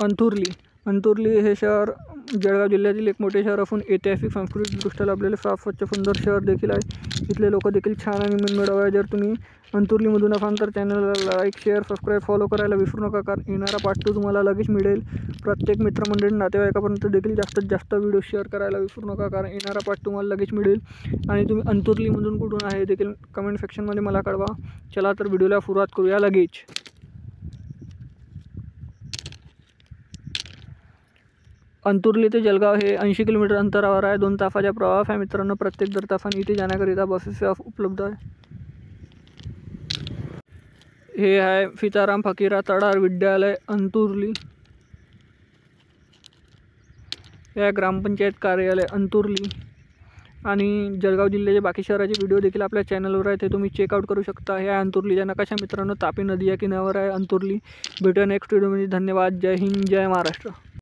अंतुर्ली हे शहर जळगाव जिल्ह्यातील एक मोठे शहर असून ऐतिहासिक सांस्कृतिकदृष्ट्या लाभलेले साफ स्वच्छ सुंदर शहर देखील आहे। इथले लोक देखील छान आणि मनमिळाऊ आहे। जर तुम्ही अंतुर्लीमधून असाल तर चॅनलला लाईक शेअर सबस्क्राईब फॉलो करायला विसरू नका, कारण येणारा पार्ट 2 तुम्हाला लगेच मिळेल। प्रत्येक मित्रमंडळी नातेवाईकापर्यंत देखील जास्तीत जास्त व्हिडिओ शेअर करायला विसरू नका, कारण येणारा पार्ट तुम्हाला लगेच मिळेल। आणि तुम्ही अंतुर्लीमधून कुठून आहे देखील कमेंट सेक्शनमध्ये मला कळवा। चला तर व्हिडिओला सुरुवात करूया लगेच। अंतुर्ली ते जळगाव हे 80 किलोमीटर अंतरावर आहे। 2 तासाच्या प्रवास आहे मित्रांनो। प्रत्येक दर तासाने इथे जाण्याकरिता बसेस उपलब्ध आहे। हे आहे सीताराम फकीरा तडार विद्यालय अंतुर्ली। हे ग्रामपंचायत कार्यालय अंतुर्ली। आणि जळगाव जिल्ह्याचे बाकी शहराचे व्हिडिओ देखील आपल्या चॅनलवर आहे, ते तुम्ही चेकआउट करू शकता। हे अंतुर्लीचा नकाशा मित्रांनो, तापी नदी या किनाऱ्यावर आहे अंतुर्ली। भेटूया नेक्स्ट व्हिडिओमध्ये। धन्यवाद। जय हिंद, जय महाराष्ट्र।